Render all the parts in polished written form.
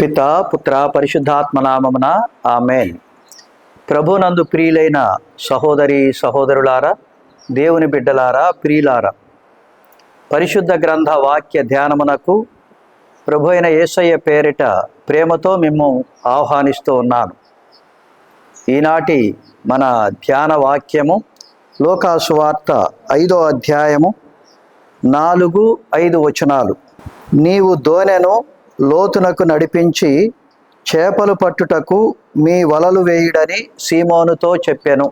పితా పుత్ర పరిశుద్ధాత్మ నామమున ఆమేన్. ప్రభునందు ప్రియులైన సహోదరి సహోదరులారా, దేవుని బిడ్డలారా, ప్రియులారా, పరిశుద్ధ గ్రంథ వాక్య ధ్యానమునకు ప్రభు అయిన యేసయ్య పేరిట ప్రేమతో మిమ్ము ఆహ్వానిస్తూ ఉన్నాను. ఈనాటి మన ధ్యాన వాక్యము లూకా సువార్త 5వ అధ్యాయము 4-5 వచనాలు. నీవు దోనెను లోతునకు నడిపించి చేపలు పట్టుటకు మీ వలలు వేయుడని సీమోనుతో చెప్పెను.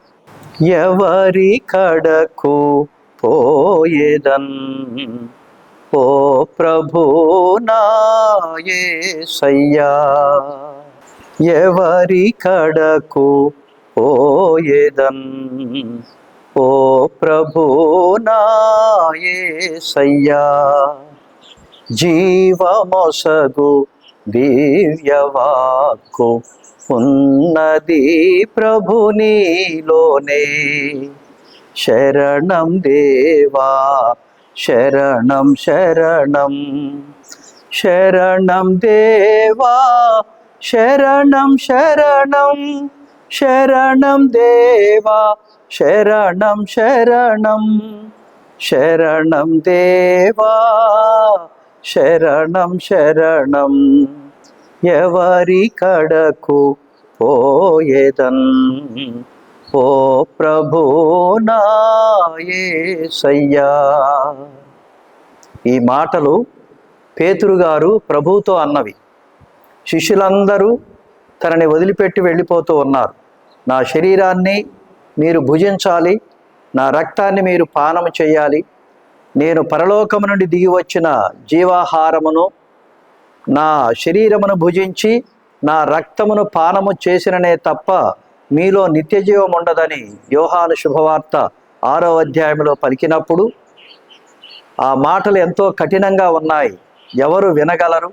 ఎవరి కడకు పోయేదన్ ఓ ప్రభు నా యేసయ్యా, ఎవరి కడకు పోయేదన్ ఓ ప్రభు నా యేసయ్యా, జీవమొసగు దివ్యవాక్కు ఉన్నది ప్రభు నీలోనే. శరణం దేవా శరణం శరణం, శరణం దేవా శరణం శరణం, శరణం దేవా శరణం శరణం, శరణం దేవా శరణం శరణం, ఎవరి కడకు పోయేదన్ ఓ ప్రభు నా యేసయ్యా. ఈ మాటలు పేతురు గారు ప్రభువుతో అన్నవి. శిష్యులందరూ తనని వదిలిపెట్టి వెళ్ళిపోతూ ఉన్నారు. నా శరీరాన్ని మీరు భుజించాలి, నా రక్తాన్ని మీరు పానము చేయాలి, నేను పరలోకము నుండి దిగి వచ్చిన జీవాహారమును, నా శరీరమును భుజించి నా రక్తమును పానము చేసిననే తప్ప మీలో నిత్యజీవం ఉండదని యోహాను శుభవార్త 6వ అధ్యాయంలో పలికినప్పుడు ఆ మాటలు ఎంతో కఠినంగా ఉన్నాయి. ఎవరు వినగలరు?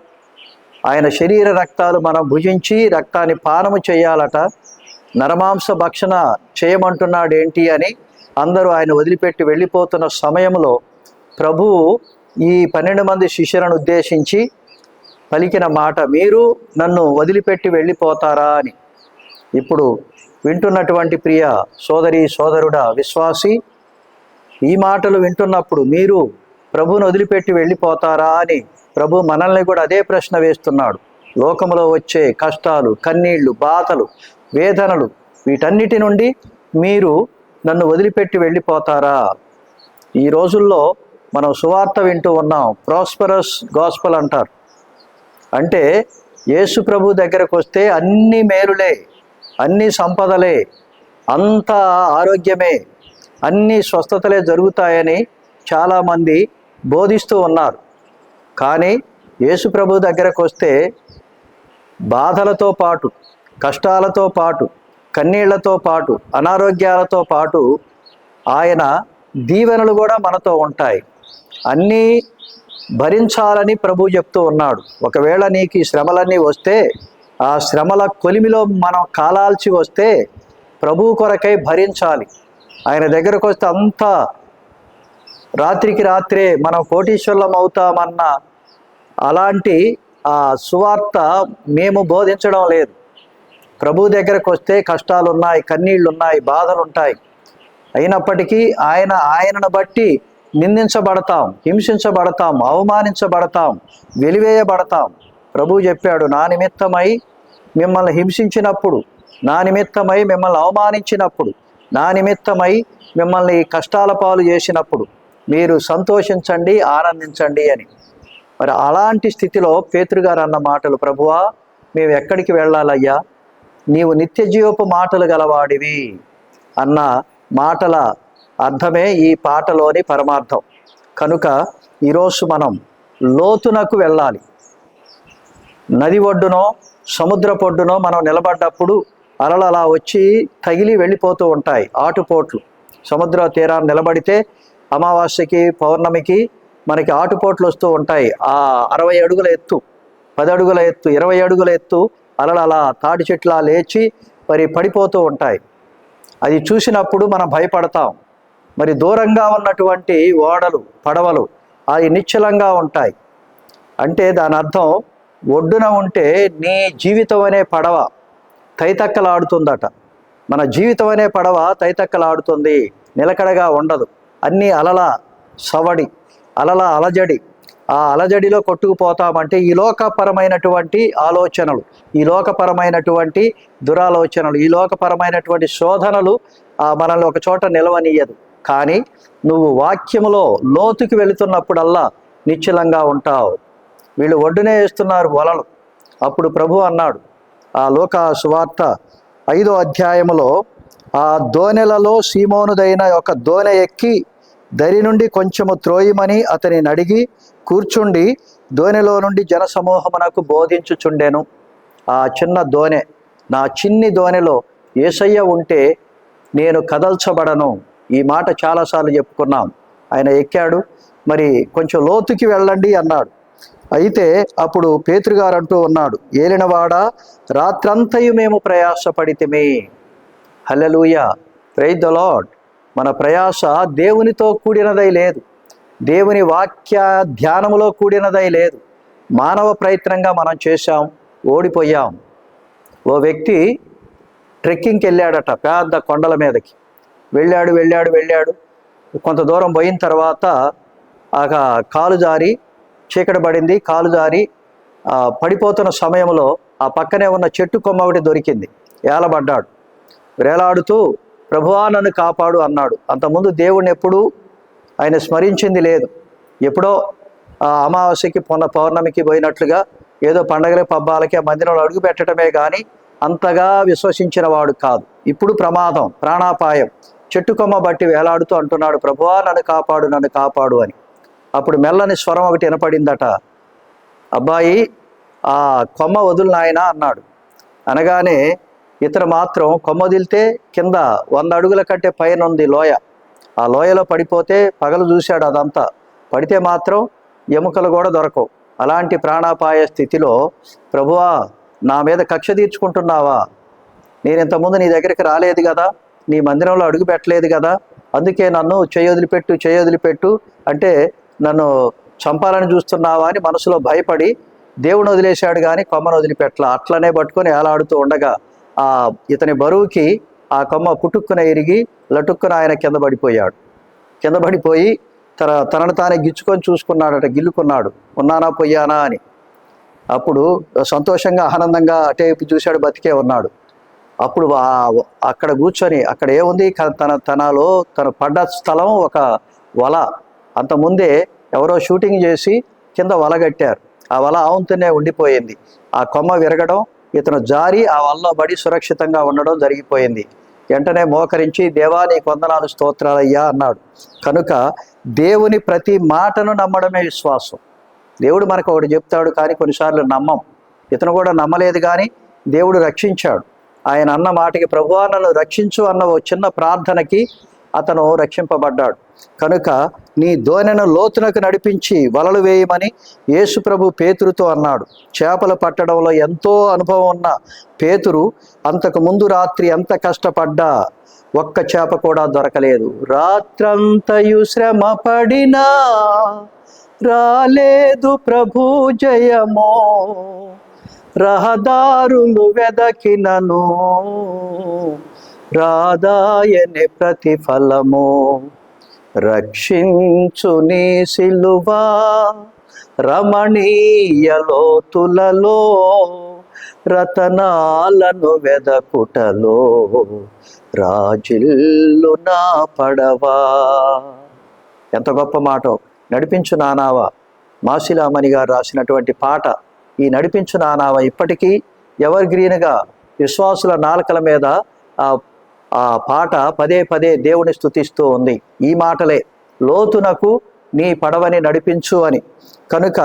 ఆయన శరీర రక్తాలు మనం భుజించి రక్తాన్ని పానము చేయాలట, నరమాంస భక్షణ చేయమంటున్నాడు ఏంటి అని అందరూ ఆయన వదిలిపెట్టి వెళ్ళిపోతున్న సమయంలో ప్రభువు ఈ 12 మంది శిష్యులను ఉద్దేశించి పలికిన మాట, మీరు నన్ను వదిలిపెట్టి వెళ్ళిపోతారా అని. ఇప్పుడు వింటున్నటువంటి ప్రియ సోదరి సోదరుడా, విశ్వాసి, ఈ మాటలు వింటున్నప్పుడు మీరు ప్రభువును వదిలిపెట్టి వెళ్ళిపోతారా అని ప్రభు మనల్ని కూడా అదే ప్రశ్న వేస్తున్నాడు. లోకంలో వచ్చే కష్టాలు, కన్నీళ్లు, బాధలు, వేదనలు, వీటన్నిటి నుండి మీరు నన్ను వదిలిపెట్టి వెళ్ళిపోతారా? ఈ రోజుల్లో మనం సువార్త వింటూ ఉన్నాం. ప్రాస్పరస్ గాస్పల్ అంటారు. అంటే యేసు ప్రభు దగ్గరకు వస్తే అన్ని మేలులే, అన్ని సంపదలే, అంత ఆరోగ్యమే, అన్ని స్వస్థతలే జరుగుతాయని చాలామంది బోధిస్తూ ఉన్నారు. కానీ యేసు ప్రభు దగ్గరకు వస్తే బాధలతో పాటు, కష్టాలతో పాటు, కన్నీళ్లతో పాటు, అనారోగ్యాలతో పాటు ఆయన దీవెనలు కూడా మనతో ఉంటాయి. అన్నీ భరించాలని ప్రభు చెప్తూ ఉన్నాడు. ఒకవేళ నీకు ఈ శ్రమలన్నీ వస్తే, ఆ శ్రమల కొలిమిలో మనం కాలాల్చి వస్తే ప్రభు కొరకై భరించాలి. ఆయన దగ్గరకు వస్తే అంత రాత్రికి రాత్రే మనం కోటీశ్వరులం అవుతామన్న అలాంటి ఆ సువార్త మేము బోధించడం లేదు. ప్రభు దగ్గరకు వస్తే కష్టాలు ఉన్నాయి, కన్నీళ్ళు ఉన్నాయి, బాధలు ఉంటాయి. అయినప్పటికీ ఆయనను బట్టి నిందించబడతాం, హింసించబడతాం, అవమానించబడతాం, వెలివేయబడతాం. ప్రభు చెప్పాడు, నా నిమిత్తమై మిమ్మల్ని హింసించినప్పుడు, నా నిమిత్తమై మిమ్మల్ని అవమానించినప్పుడు, నా నిమిత్తమై మిమ్మల్ని కష్టాల పాలు చేసినప్పుడు మీరు సంతోషించండి, ఆనందించండి అని. మరి అలాంటి స్థితిలో పేతురు గారు అన్న మాటలు, ప్రభువా మేము ఎక్కడికి వెళ్ళాలయ్యా, నీవు నిత్యజీవపు మాటలు గలవాడివి అన్న మాటల అర్థమే ఈ పాటలోని పరమార్థం. కనుక ఈరోజు మనం లోతునకు వెళ్ళాలి. నది ఒడ్డునో సముద్ర పొడ్డునో మనం నిలబడ్డప్పుడు అలలు అలా వచ్చి తగిలి వెళ్ళిపోతూ ఉంటాయి, ఆటుపోట్లు. సముద్ర తీరాన్ని నిలబడితే అమావాస్యకి, పౌర్ణమికి మనకి ఆటుపోట్లు వస్తూ ఉంటాయి. ఆ 60 అడుగుల ఎత్తు, 10 అడుగుల ఎత్తు, 20 అడుగుల ఎత్తు అలలు అలా తాటి చెట్లా లేచి మరి పడిపోతూ ఉంటాయి. అది చూసినప్పుడు మనం భయపడతాం. మరి దూరంగా ఉన్నటువంటి ఓడలు, పడవలు అవి నిశ్చలంగా ఉంటాయి. అంటే దాని అర్థం ఒడ్డున ఉంటే నీ జీవితం అనే పడవ తైతక్కలాడుతుందట. మన జీవితం అనే పడవ తైతక్కలాడుతుంది, నిలకడగా ఉండదు. అన్నీ అలల సవడి, అలల అలజడి. ఆ అలజడిలో కొట్టుకుపోతామంటే ఈ లోకపరమైనటువంటి ఆలోచనలు, ఈ లోకపరమైనటువంటి దురాలోచనలు, ఈ లోకపరమైనటువంటి శోధనలు మనల్ని ఒక చోట నిలవనీయదు. కానీ నువ్వు వాక్యములో లోతుకి వెళుతున్నప్పుడల్లా నిశ్చలంగా ఉంటావు. వీళ్ళు ఒడ్డునే వేస్తున్నారు వలలు. అప్పుడు ప్రభు అన్నాడు, ఆ లోకా సువార్త 5వ అధ్యాయములో, ఆ దోణెలలో సీమోనుదైన ఒక దోణె ఎక్కి దరి నుండి కొంచెము త్రోయిమని అతనిని అడిగి కూర్చుండి దోణెలో నుండి జనసమూహమునకు బోధించుచుండెను. ఆ చిన్న దోణె, నా చిన్ని దోణెలో యేసయ్య ఉంటే నేను కదల్చబడను. ఈ మాట చాలాసార్లు చెప్పుకున్నాం. ఆయన ఎక్కాడు, మరి కొంచెం లోతుకి వెళ్ళండి అన్నాడు. అయితే అప్పుడు పేతురు గారు అంటూ ఉన్నాడు, ఏలినవాడా, రాత్రంతయు మేము ప్రయాసపడితిమి. హల్లెలూయా, ప్రైజ్ ద లార్డ్. మన ప్రయాస దేవునితో కూడినదై లేదు, దేవుని వాక్య ధ్యానములో కూడినదై లేదు. మానవ ప్రయత్నంగా మనం చేశాం, ఓడిపోయాం. ఓ వ్యక్తి ట్రెక్కింగ్కి వెళ్ళాడట, పెద్ద కొండల మీదకి వెళ్ళాడు. కొంత దూరం పోయిన తర్వాత కాలు జారి, చీకటి పడింది, కాలు జారి పడిపోతున్న సమయంలో ఆ పక్కనే ఉన్న చెట్టు కొమ్మ ఒకటి దొరికింది. ఏలబడ్డాడు. వేలాడుతూ ప్రభువా నన్ను కాపాడు అన్నాడు. అంతకుముందు దేవుడిని ఎప్పుడూ ఆయన స్మరించింది లేదు. ఎప్పుడో అమావాస్యకి పౌర్ణమికి పోయినట్లుగా ఏదో పండగలకి పబ్బాలకి ఆ మందిరంలో అడుగు పెట్టడమే కానీ అంతగా విశ్వసించిన వాడు కాదు. ఇప్పుడు ప్రమాదం, ప్రాణాపాయం. చెట్టు కొమ్మ బట్టి వేలాడుతూ అంటున్నాడు, ప్రభువా నన్ను కాపాడు అని. అప్పుడు మెల్లని స్వరం ఒకటి వినపడిందట, అబ్బాయి ఆ కొమ్మ వదులు నాయనా అన్నాడు. అనగానే ఇతను మాత్రం కొమ్మ వదిలితే కింద 100 అడుగుల కంటే పైన ఉంది లోయ. ఆ లోయలో పడిపోతే పగలు చూశాడు అదంతా. పడితే మాత్రం ఎముకలు కూడా దొరకవు. అలాంటి ప్రాణాపాయ స్థితిలో, ప్రభువా నా మీద కక్ష తీర్చుకుంటున్నావా? నేను ఇంతకుముందు నీ దగ్గరికి రాలేదు కదా, నీ మందిరంలో అడుగు పెట్టలేదు కదా, అందుకే నన్ను చేయొదిలిపెట్టు అంటే నన్ను చంపాలని చూస్తున్నావా అని మనసులో భయపడి దేవుని వదిలేశాడు కానీ కొమ్మను వదిలిపెట్టలా. అట్లనే పట్టుకొని ఏలాడుతూ ఉండగా ఇతని బరువుకి ఆ కొమ్మ పుట్టుక్కున ఇరిగి లటుక్కున ఆయన కింద పడిపోయి తనను తానే గిచ్చుకొని చూసుకున్నాడట, గిల్లుకున్నాడు, ఉన్నానా పోయానా అని. అప్పుడు సంతోషంగా ఆనందంగా అటేపు చూశాడు, బతికే ఉన్నాడు. అప్పుడు అక్కడ కూర్చొని, అక్కడ ఏముంది, తనలో తను పడ్డ స్థలం ఒక వల. అంతకుముందే ఎవరో షూటింగ్ చేసి కింద వల కట్టారు. ఆ వల ఆవుతూనే ఉండిపోయింది. ఆ కొమ్మ విరగడం, ఇతను జారి ఆ వలలో పడి సురక్షితంగా ఉండడం జరిగిపోయింది. వెంటనే మోకరించి, దేవా నీకు వందనాలు స్తోత్రాలయ్యా అన్నాడు. కనుక దేవుని ప్రతి మాటను నమ్మడమే విశ్వాసం. దేవుడు మనకు ఒకటి చెప్తాడు కానీ కొన్నిసార్లు నమ్మం. ఇతను కూడా నమ్మలేదు కానీ దేవుడు రక్షించాడు. ఆయన అన్న మాటకి, ప్రభువా నన్ను రక్షించు అన్న ఓ చిన్న ప్రార్థనకి అతను రక్షింపబడ్డాడు. కనుక నీ దోణెను లోతునకు నడిపించి వలలు వేయమని యేసు ప్రభు పేతురుతో అన్నాడు. చేపలు పట్టడంలో ఎంతో అనుభవం ఉన్న పేతురు అంతకు ముందు రాత్రి ఎంత కష్టపడ్డా ఒక్క చేప కూడా దొరకలేదు. రాత్రంతయు శ్రమ పడినా రాలేదు ప్రభు జయమో, రహదారులు వెదకినను రాదాయని ప్రతిఫలము, రక్షించు నీ సిలువా రమణీయ లోతులలో, రతనాలను వెదకుటలో రాజిల్లు నా పడవా. ఎంత గొప్ప మాట! నడిపించు నానావా, మాసిలామణి గారు రాసినటువంటి పాట. ఈ నడిపించు నానావా ఇప్పటికీ ఎవర్ గ్రీన్గా విశ్వాసుల నాలుకల మీద ఆ పాట పదే పదే దేవుని స్తుతిస్తూ ఉంది. ఈ మాటలే, లోతునకు నీ పడవని నడిపించు అని. కనుక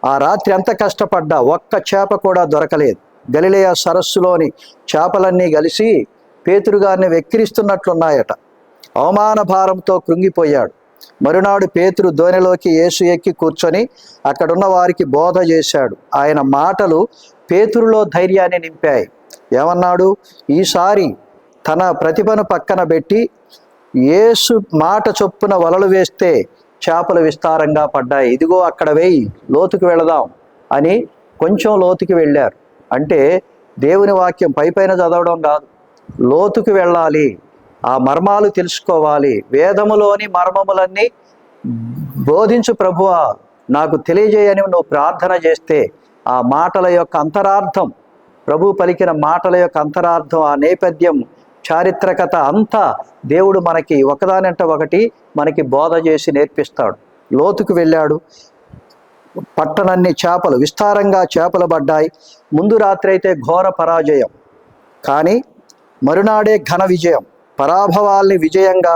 ఆ రాత్రి ఎంత కష్టపడ్డా ఒక్క చేప కూడా దొరకలేదు. గలిలయ సరస్సులోని చేపలన్నీ కలిసి పేతురు గారిని వెక్కిరిస్తున్నట్లున్నాయట. అవమాన భారంతో కృంగిపోయాడు. మరునాడు పేతురు దోణిలోకి యేసు ఎక్కి కూర్చొని అక్కడున్న వారికి బోధ చేశాడు. ఆయన మాటలు పేతురులో ధైర్యాన్ని నింపాయి. ఏమన్నాడు? ఈసారి తన ప్రతిభను పక్కన పెట్టి యేసు మాట చొప్పున వలలు వేస్తే చేపలు విస్తారంగా పడ్డాయి. ఇదిగో అక్కడ వేయి, లోతుకు వెళదాం అని కొంచెం లోతుకి వెళ్ళారు. అంటే దేవుని వాక్యం పైపైన చదవడం కాదు, లోతుకి వెళ్ళాలి, ఆ మర్మాలు తెలుసుకోవాలి. వేదములోని మర్మములన్నీ బోధించు ప్రభువా నాకు తెలియజేయని నువ్వు ప్రార్థన చేస్తే ఆ మాటల యొక్క అంతరార్థం, ప్రభు పలికిన మాటల యొక్క అంతరార్థం, ఆ నేపథ్యం, చారిత్రకత అంతా దేవుడు మనకి ఒకదానంటే ఒకటి మనకి బోధ చేసి నేర్పిస్తాడు. లోతుకు వెళ్ళాడు. పట్టణన్ని చేపలు, విస్తారంగా చేపలు పడ్డాయి. ముందు రాత్రి అయితే ఘోర పరాజయం, కానీ మరునాడే ఘన విజయం. పరాభవాల్ని విజయంగా,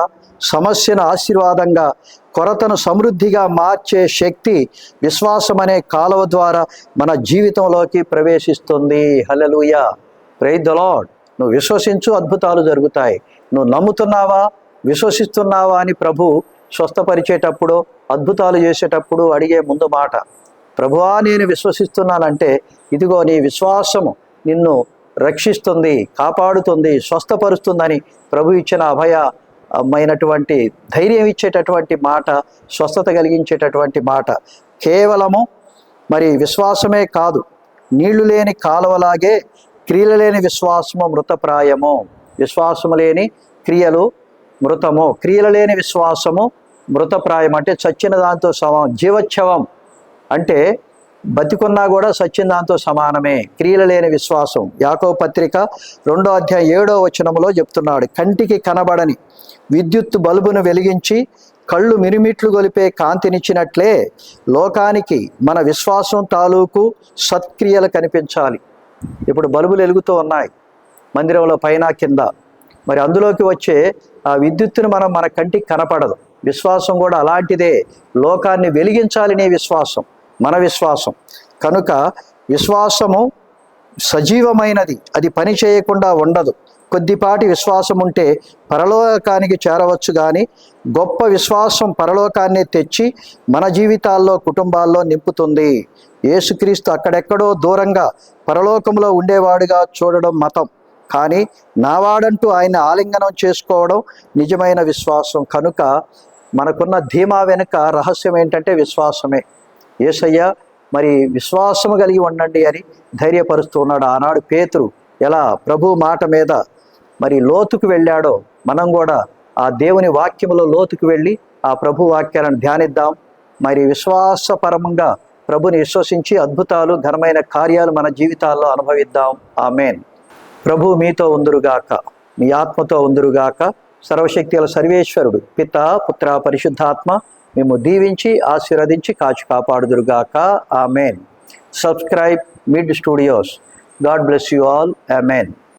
సమస్యను ఆశీర్వాదంగా, కొరతను సమృద్ధిగా మార్చే శక్తి విశ్వాసం అనే కాలువ ద్వారా మన జీవితంలోకి ప్రవేశిస్తుంది. హల్లెలూయా, ప్రైజ్ ద లార్డ్. నువ్వు విశ్వసించు, అద్భుతాలు జరుగుతాయి. నువ్వు నమ్ముతున్నావా, విశ్వసిస్తున్నావా అని ప్రభు స్వస్థపరిచేటప్పుడు, అద్భుతాలు చేసేటప్పుడు అడిగే ముందు మాట, ప్రభువా నేను విశ్వసిస్తున్నానంటే ఇదిగో నీ విశ్వాసము నిన్ను రక్షిస్తుంది, కాపాడుతుంది, స్వస్థపరుస్తుందని ప్రభు ఇచ్చిన అభయమైనటువంటి ధైర్యం ఇచ్చేటటువంటి మాట, స్వస్థత కలిగించేటటువంటి మాట. కేవలము మరి విశ్వాసమే కాదు, నీళ్లు లేని కాలువలాగే క్రియలు లేని విశ్వాసము మృతప్రాయము. విశ్వాసము లేని క్రియలు మృతము, క్రియలు లేని విశ్వాసము మృతప్రాయం. అంటే చచ్చిన దాంతో జీవోత్సవం అంటే బతికున్నా కూడా సచ్చిన దాంతో సమానమే. క్రియలు లేని విశ్వాసం. యాకోబు పత్రిక 2వ అధ్యాయం 7వ వచనములో చెప్తున్నాడు, కంటికి కనబడని విద్యుత్ బల్బును వెలిగించి కళ్ళు మిరుమిట్లు గొలిపే కాంతినిచ్చినట్లే లోకానికి మన విశ్వాసం తాలూకు సత్క్రియలు కనిపించాలి. ఇప్పుడు బల్బులు వెలుగుతూ ఉన్నాయి మందిరంలో పైన కింద, మరి అందులోకి వచ్చే ఆ విద్యుత్తును మన కంటికి కనపడదు. విశ్వాసం కూడా అలాంటిదే, లోకాన్ని వెలిగించాలి నీ విశ్వాసం, మన విశ్వాసం. కనుక విశ్వాసము సజీవమైనది, అది పని చేయకుండా ఉండదు. కొద్దిపాటి విశ్వాసం ఉంటే పరలోకానికి చేరవచ్చు, కానీ గొప్ప విశ్వాసం పరలోకాన్ని తెచ్చి మన జీవితాల్లో, కుటుంబాల్లో నింపుతుంది. యేసుక్రీస్తు అక్కడెక్కడో దూరంగా పరలోకంలో ఉండేవాడుగా చూడడం మతం, కానీ నావాడంటూ ఆయన ఆలింగనం చేసుకోవడం నిజమైన విశ్వాసం. కనుక మనకున్న ధీమా వెనుక రహస్యం ఏంటంటే విశ్వాసమే. యేసయ్య మరి విశ్వాసము కలిగి ఉండండి అని ధైర్యపరుస్తూ ఉన్నాడు. ఆనాడు పేతురు ఎలా ప్రభు మాట మీద మరి లోతుకు వెళ్ళాడో మనం కూడా ఆ దేవుని వాక్యములో లోతుకు వెళ్ళి ఆ ప్రభు వాక్యాలను ధ్యానిద్దాం. మరి విశ్వాసపరంగా ప్రభుని విశ్వసించి అద్భుతాలు, ఘనమైన కార్యాలు మన జీవితాల్లో అనుభవిద్దాం. ఆమేన్. ప్రభు మీతో ఉందురుగాక, మీ ఆత్మతో ఉందురుగాక. సర్వశక్తుల సర్వేశ్వరుడు పిత, పుత్ర, పరిశుద్ధాత్మ మేము దీవించి ఆశీర్వదించి కాచి కాపాడుదురుగాక. Amen. Subscribe Mid Studios. God bless you all. Amen.